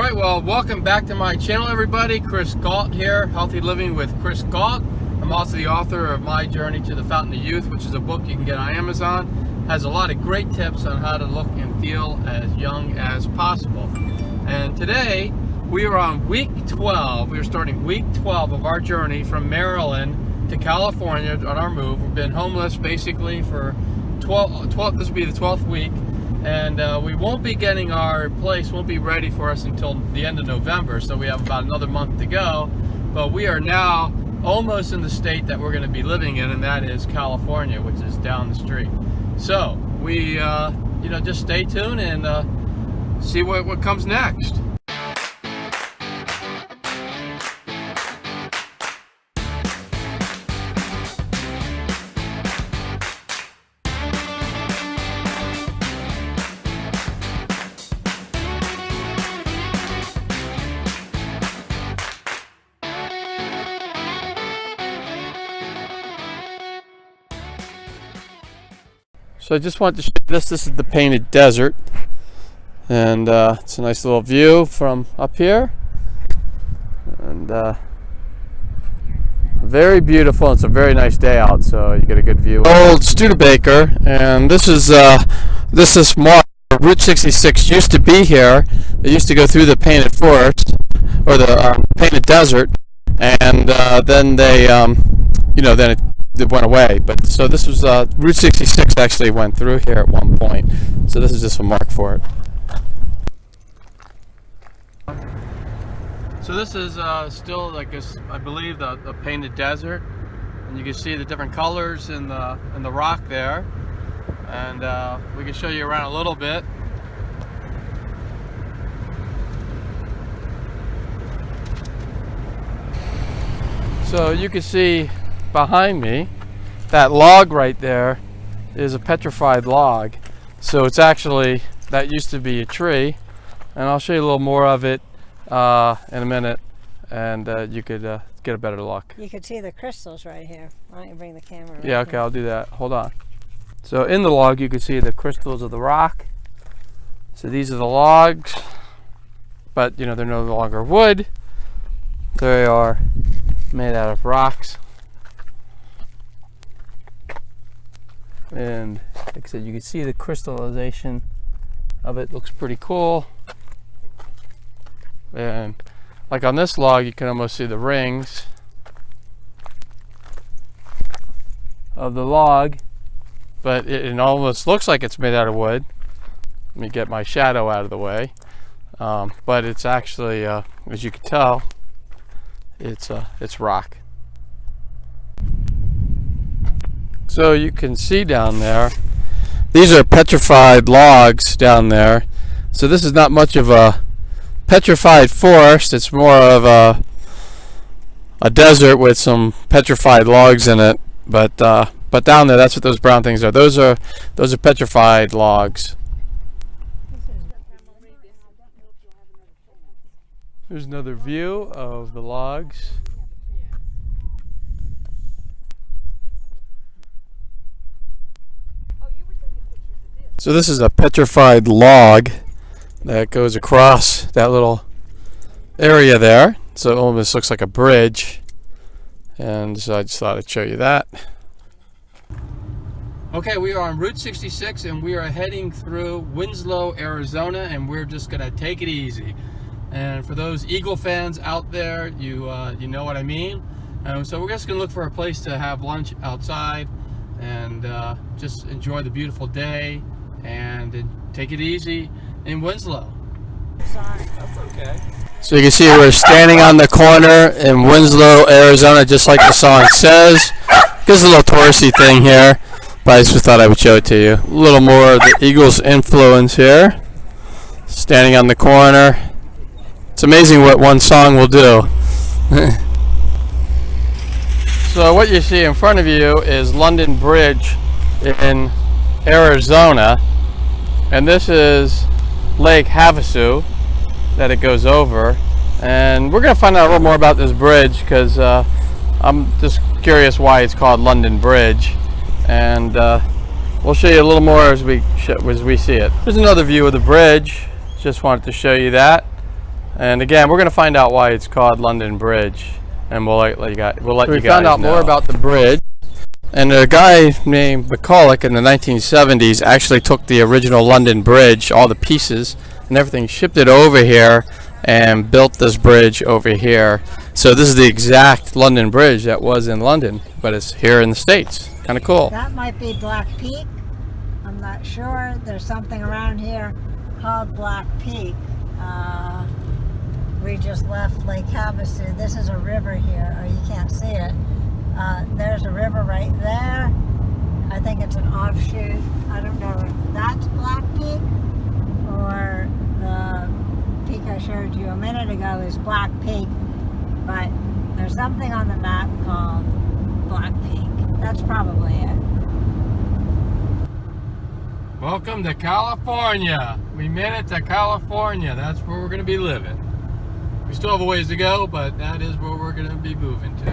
Alright, well, welcome back to my channel, everybody. Chris Gault here, Healthy Living with Chris Gault. I'm also the author of My Journey to the Fountain of Youth, which is a book you can get on Amazon. Has a lot of great tips on how to look and feel as young as possible. And today, we are on week 12. We are starting week 12 of our journey from Maryland to California on our move. We've been homeless basically for 12 this will be the 12th week. And we won't be getting our place, won't be ready for us until the end of November, so we have about another month to go. But we are now almost in the state that we're going to be living in, and that is California, which is down the street. So we just stay tuned and see what comes next. So I just wanted to show you this. This is the painted desert, and it's a nice little view from up here, and very beautiful. It's a very nice day out, so you get a good view. Old Studebaker, and this is Mark. Route 66 used to be here. It used to go through the painted forest or the painted desert, and then they then it went away. But so this was Route 66 actually went through here at one point, so this is just a mark for it. So this is still, like, I believe, the painted desert, and you can see the different colors in the rock there, and we can show you around a little bit. So you can see behind me, that log right there is a petrified log. So it's actually, that used to be a tree, and I'll show you a little more of it in a minute, and you could get a better look. You could see the crystals right here. Why don't you bring the camera right Yeah, okay, here. I'll do that. Hold on. So in the log you can see the crystals of the rock. So these are the logs, but they're no longer wood. They are made out of rocks. And like I said, you can see the crystallization of it. Looks pretty cool. And like on this log, you can almost see the rings of the log, but it almost looks like it's made out of wood. Let me get my shadow out of the way. But it's actually, as you can tell, it's rock. So you can see down there, these are petrified logs down there. So this is not much of a petrified forest. It's more of a desert with some petrified logs in it. But down there, that's what those brown things are. Those are petrified logs. There's another view of the logs. So this is a petrified log that goes across that little area there. So it almost looks like a bridge. And so I just thought I'd show you that. Okay, we are on Route 66 and we are heading through Winslow, Arizona, and we're just going to take it easy. And for those Eagle fans out there, you know what I mean. So we're just going to look for a place to have lunch outside and just enjoy the beautiful day and take it easy in Winslow. Sorry. That's okay. So you can see we're standing on the corner in Winslow, Arizona, just like the song says. There's a little touristy thing here, but I just thought I would show it to you. A little more of the Eagles influence here. Standing on the corner. It's amazing what one song will do. So what you see in front of you is London Bridge in Arizona, and this is Lake Havasu that it goes over, and we're going to find out a little more about this bridge because I'm just curious why it's called London Bridge, and we'll show you a little more as we see it. There's another view of the bridge. Just wanted to show you that. And again, we're going to find out why it's called London Bridge, and we'll let you guys know. We found out more about the bridge, and a guy named McCulloch in the 1970s actually took the original London Bridge, all the pieces and everything, shipped it over here and built this bridge over here. So this is the exact London Bridge that was in London, but it's here in the States. Kind of cool. That might be Black Peak. I'm not sure. There's something around here called Black Peak. We just left Lake Havasu. This is a river here, or you can't see it. There's a river right there. I think it's an offshoot. I don't know if that's Black Peak or the peak I showed you a minute ago is Black Peak, but there's something on the map called Black Peak. That's probably it. Welcome to California. We made it to California. That's where we're going to be living. We still have a ways to go, but that is where we're going to be moving to.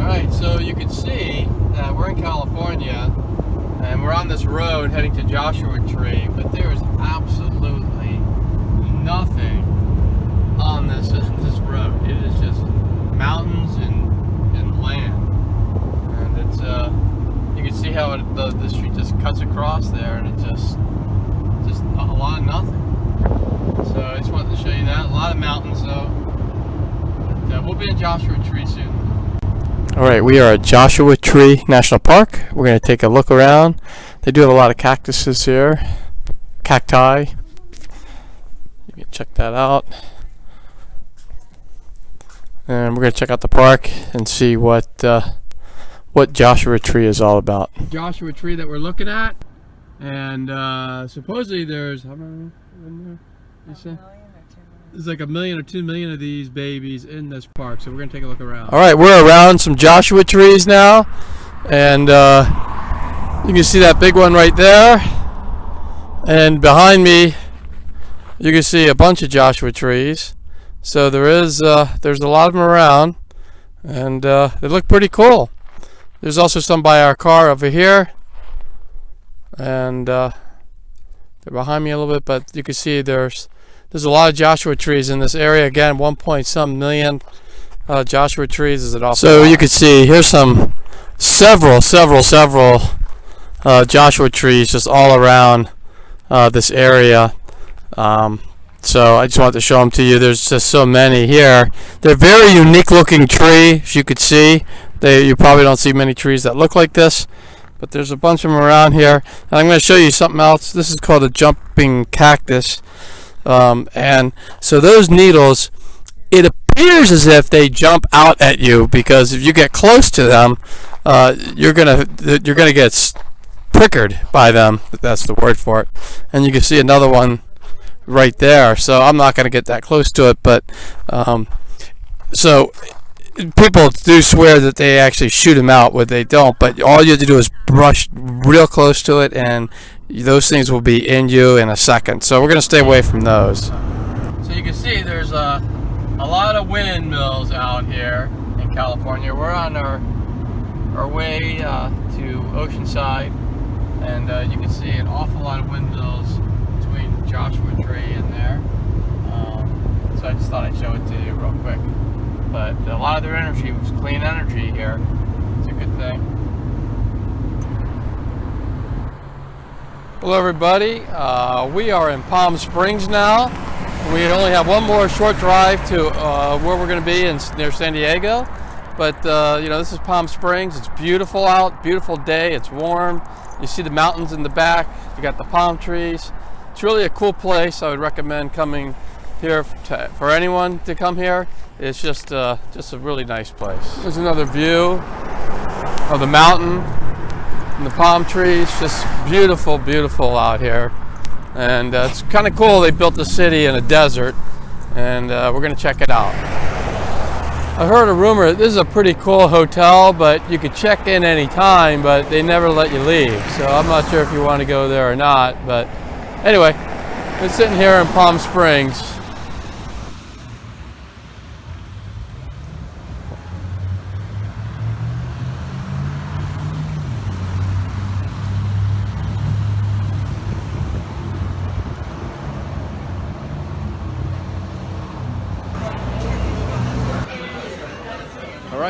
Alright, so you can see that we're in California and we're on this road heading to Joshua Tree, but there is absolutely nothing on this road. It is just mountains and land. And it's you can see how the street just cuts across there, and it's just a lot of nothing. So I just wanted to show you that. A lot of mountains though. But, we'll be in Joshua Tree soon. Alright, we are at Joshua Tree National Park. We're going to take a look around. They do have a lot of cactuses here. Cacti. You can check that out. And we're going to check out the park and see what Joshua Tree is all about. Joshua Tree that we're looking at. And supposedly there's, how many in there? You say? There's like 1 million or 2 million of these babies in this park, so we're gonna take a look around. All right, we're around some Joshua trees now, and you can see that big one right there, and behind me you can see a bunch of Joshua trees. So there's a lot of them around, and they look pretty cool. There's also some by our car over here, and they're behind me a little bit, but you can see there's a lot of Joshua trees in this area. Again, 1.some million Joshua trees. Is it all? So you can see here's several Joshua trees just all around this area. So I just wanted to show them to you. There's just so many here. They're very unique looking tree, as you could see. You probably don't see many trees that look like this, but there's a bunch of them around here. And I'm going to show you something else. This is called a jumping cactus. And so those needles, it appears as if they jump out at you, because if you get close to them, you're gonna get prickered by them. That's the word for it. And you can see another one right there. So I'm not gonna get that close to it, but so people do swear that they actually shoot them out, but they don't. But all you have to do is brush real close to it, and those things will be in you in a second. So we're going to stay away from those. So you can see there's a lot of windmills out here in California. We're on our way to Oceanside, and you can see an awful lot of windmills between Joshua Tree and there. So I just thought I'd show it to you real quick. But a lot of their energy was clean energy here. It's a good thing. Hello everybody, we are in Palm Springs now. We only have one more short drive to where we're going to be near San Diego. But you know, this is Palm Springs. It's beautiful out, beautiful day, it's warm. You see the mountains in the back, you got the palm trees. It's really a cool place. I would recommend coming here for anyone to come here. It's just a really nice place. There's another view of the mountain and the palm trees. Just beautiful, beautiful out here. And it's kind of cool. They built the city in a desert, and we're going to check it out. I heard a rumor that this is a pretty cool hotel, but you could check in any time, but they never let you leave. So I'm not sure if you want to go there or not. But anyway, we're sitting here in Palm Springs.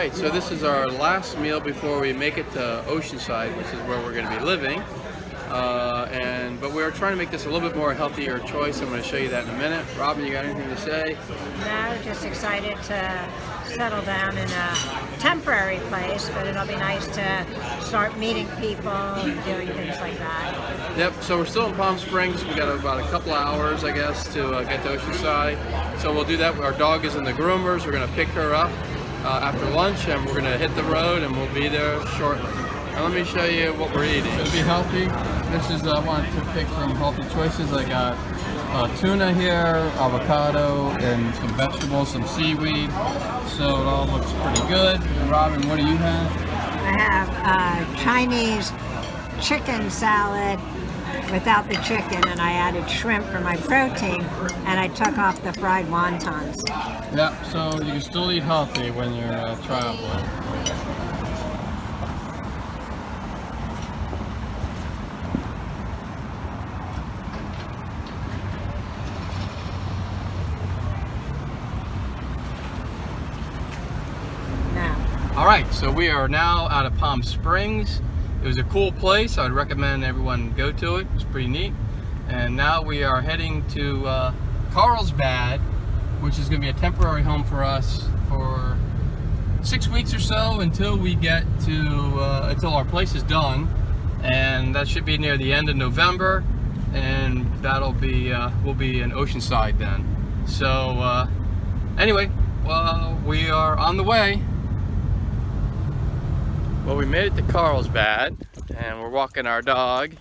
Alright, so this is our last meal before we make it to Oceanside, which is where we're going to be living. But we're trying to make this a little bit more healthier choice. I'm going to show you that in a minute. Robin, you got anything to say? No, just excited to settle down in a temporary place, but it'll be nice to start meeting people and doing things like that. Yep, so we're still in Palm Springs. We got about a couple of hours, I guess, to get to Oceanside. So we'll do that. Our dog is in the groomers. We're going to pick her up after lunch, and we're going to hit the road, and we'll be there shortly. Now let me show you what we're eating. To be healthy, this is, I wanted to pick some healthy choices. I got tuna here, avocado, and some vegetables, some seaweed. So it all looks pretty good. And Robin, what do you have? I have Chinese chicken salad without the chicken, and I added shrimp for my protein, and I took off the fried wontons. Yep, so you can still eat healthy when you're traveling. Alright, so we are now out of Palm Springs. It was a cool place. I would recommend everyone go to it. It's pretty neat. And now we are heading to Carlsbad, which is going to be a temporary home for us for 6 weeks or so until we get to, until our place is done. And that should be near the end of November. And that'll be, we'll be in Oceanside then. So, anyway, well, we are on the way. Well, we made it to Carlsbad, and we're walking our dog,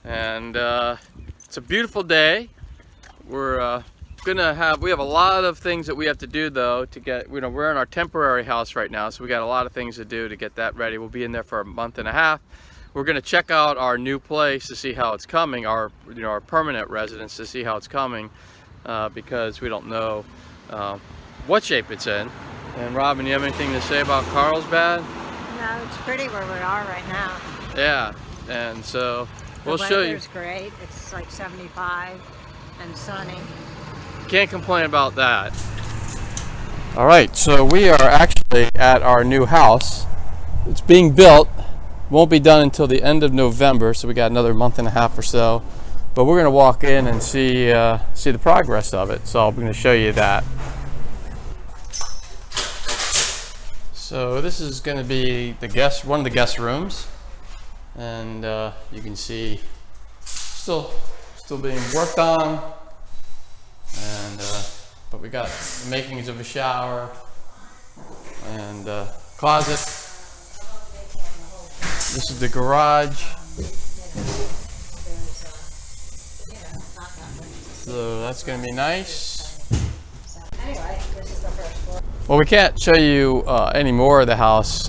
and it's a beautiful day. We're we have a lot of things that we have to do though to get, we're in our temporary house right now, so we got a lot of things to do to get that ready. We'll be in there for a month and a half. We're gonna check out our new place to see how it's coming, our permanent residence, to see how it's coming, because we don't know what shape it's in. And Robin, you have anything to say about Carlsbad? No, it's pretty where we are right now. Yeah, and so we'll show you. The weather's great. It's like 75 and sunny. Can't complain about that. All right, so we are actually at our new house. It's being built. Won't be done until the end of November, so we got another month and a half or so. But we're gonna walk in and see the progress of it. So I'm gonna show you that. So this is going to be one of the guest rooms, and you can see still being worked on, and but we got the makings of a shower and closet. This is the garage. So that's going to be nice. Anyway, this is the first floor. Well, we can't show you any more of the house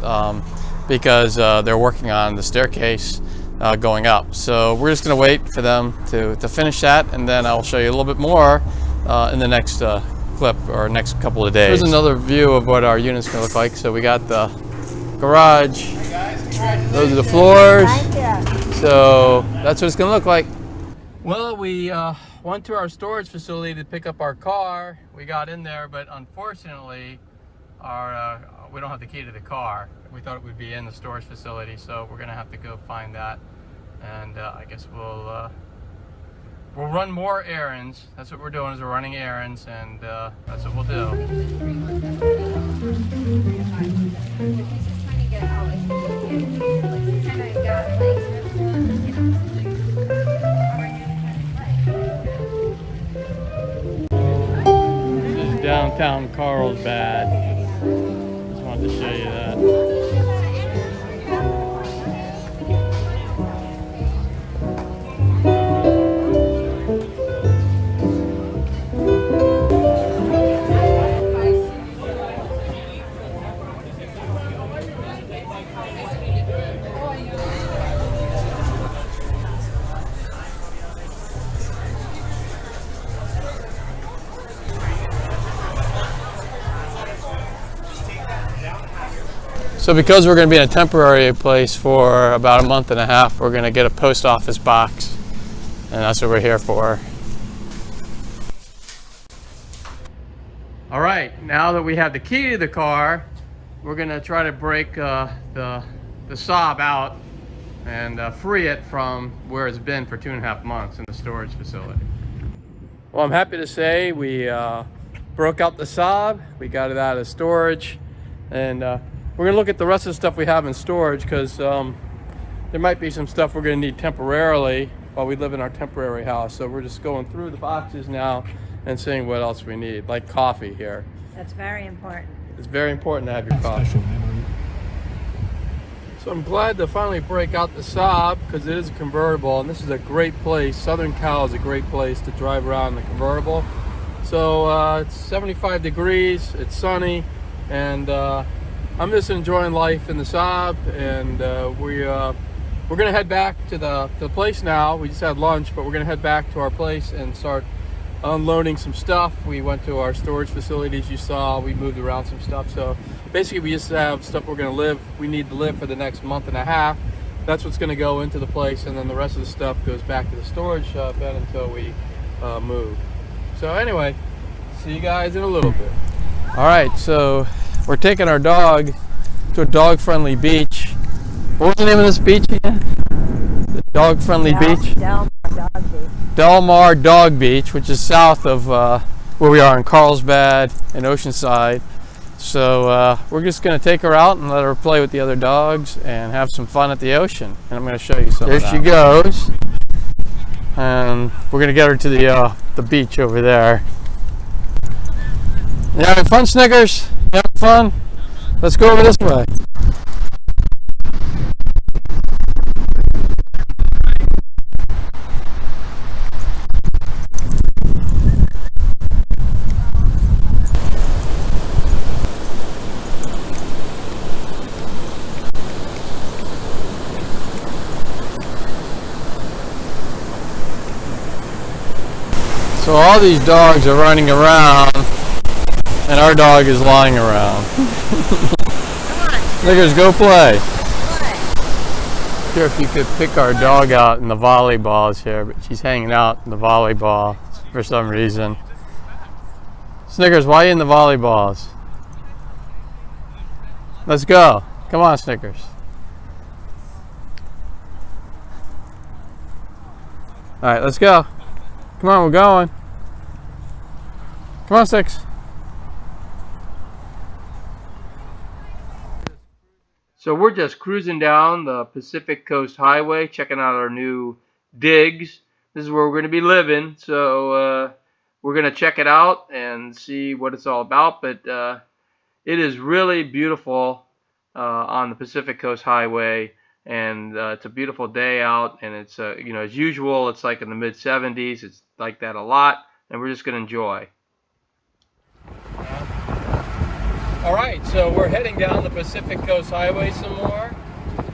because they're working on the staircase going up. So we're just going to wait for them to finish that, and then I'll show you a little bit more in the next clip or next couple of days. Here's another view of what our unit's going to look like. So we got the garage. Hey guys, those are the floors. Thank you. So that's what it's going to look like. Well, we went to our storage facility to pick up our car. We got in there, but unfortunately, we don't have the key to the car. We thought it would be in the storage facility, so we're gonna have to go find that. And I guess we'll run more errands. That's what we're doing, is we're running errands, and that's what we'll do. This is downtown Carlsbad. Just wanted to show you that. So because we're going to be in a temporary place for about a month and a half, we're going to get a post office box, and that's what we're here for. All right, now that we have the key to the car, we're gonna try to break the Saab out and free it from where it's been for 2.5 months in the storage facility. Well, I'm happy to say we broke out the Saab. We got it out of storage, and we're gonna look at the rest of the stuff we have in storage, because there might be some stuff we're gonna need temporarily while we live in our temporary house. So we're just going through the boxes now and seeing what else we need, like coffee here. That's very important. It's very important to have your coffee. So I'm glad to finally break out the Saab, because it is a convertible, and this is a great place. Southern Cal is a great place to drive around in the convertible. So it's 75 degrees, it's sunny, and I'm just enjoying life in the Saab. And we're gonna head back to the place now. We just had lunch, but we're gonna head back to our place and start unloading some stuff. We went to our storage facilities, you saw. We moved around some stuff. So basically we just have stuff we need to live for the next 1.5 months. That's what's gonna go into the place, and then the rest of the stuff goes back to the storage bed until we move. So anyway, see you guys in a little bit. All right, so we're taking our dog to a dog-friendly beach. What was the name of this beach again? The dog-friendly beach? Del Mar Dog Beach, which is south of where we are in Carlsbad and Oceanside. So we're just going to take her out and let her play with the other dogs and have some fun at the ocean. And I'm going to show you some. There she goes. And we're going to get her to the beach over there. You having fun, Snickers? You having fun? Let's go over this way. So all these dogs are running around, and our dog is lying around. Snickers, go play. Sure, if you could pick our dog out in the volleyballs here, but she's hanging out in the volleyball for some reason. Snickers, why are you in the volleyballs? Let's go. Come on, Snickers. All right, let's go. Come on, we're going. Come on, Six. So we're just cruising down the Pacific Coast Highway, checking out our new digs. This is where we're going to be living, so we're going to check it out and see what it's all about. But it is really beautiful on the Pacific Coast Highway, and it's a beautiful day out. And it's you know, as usual, it's like in the mid-70s. It's like that a lot, and we're just going to enjoy. All right, so we're heading down the Pacific Coast Highway some more.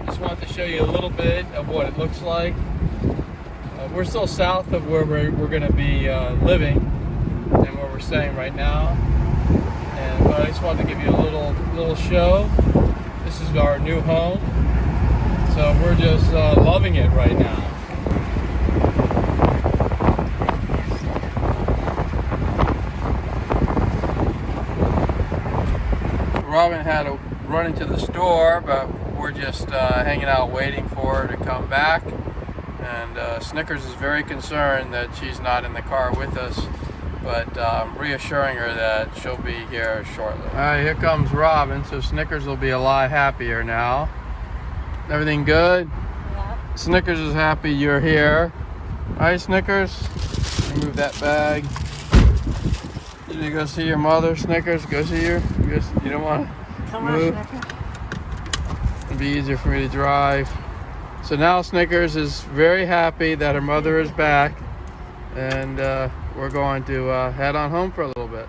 Just wanted to show you a little bit of what it looks like. We're still south of where we're going to be living and where we're staying right now. But I just wanted to give you a little show. This is our new home, so we're just loving it right now. Robin had to run into the store, but we're just hanging out waiting for her to come back. And Snickers is very concerned that she's not in the car with us, but I'm reassuring her that she'll be here shortly. All right, here comes Robin, so Snickers will be a lot happier now. Everything good? Yeah. Snickers is happy you're here. All right, Snickers, remove that bag. You go see your mother, Snickers. Go see her. You don't want to move. On, Snickers. It'd be easier for me to drive. So now Snickers is very happy that her mother is back, and we're going to head on home for a little bit.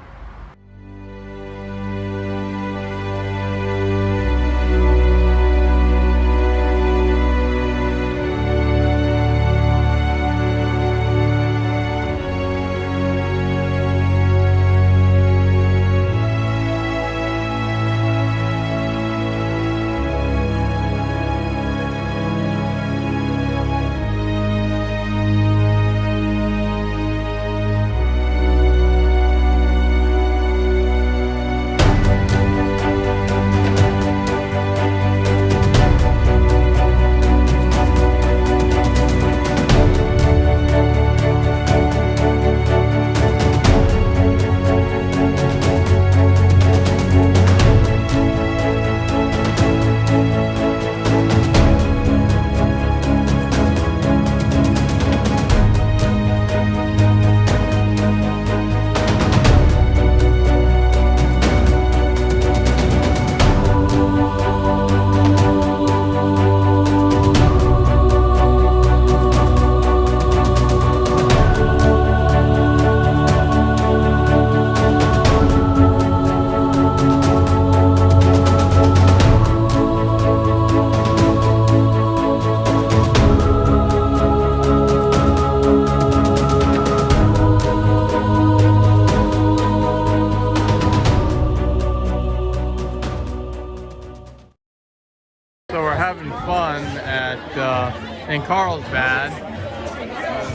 in Carlsbad.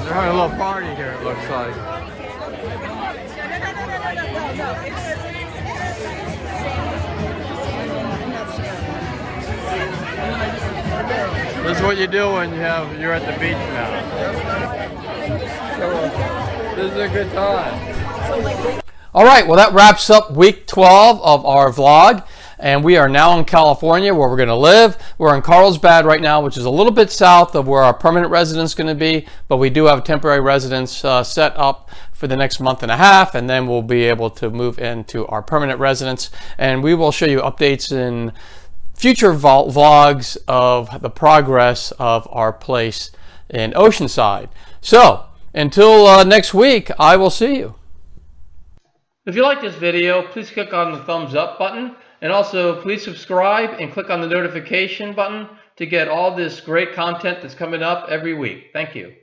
They're having a little party here, it looks like. This is what you do when you're at the beach now. So, this is a good time. All right, well that wraps up week 12 of our vlog, and we are now in California where we're going to live. We're in Carlsbad right now, which is a little bit south of where our permanent residence is going to be, but we do have a temporary residence set up for the next month and a half, and then we'll be able to move into our permanent residence, and we will show you updates in future vlogs of the progress of our place in Oceanside. So until next week, I will see you. If you like this video, please click on the thumbs up button, and also please subscribe and click on the notification button to get all this great content that's coming up every week. Thank you.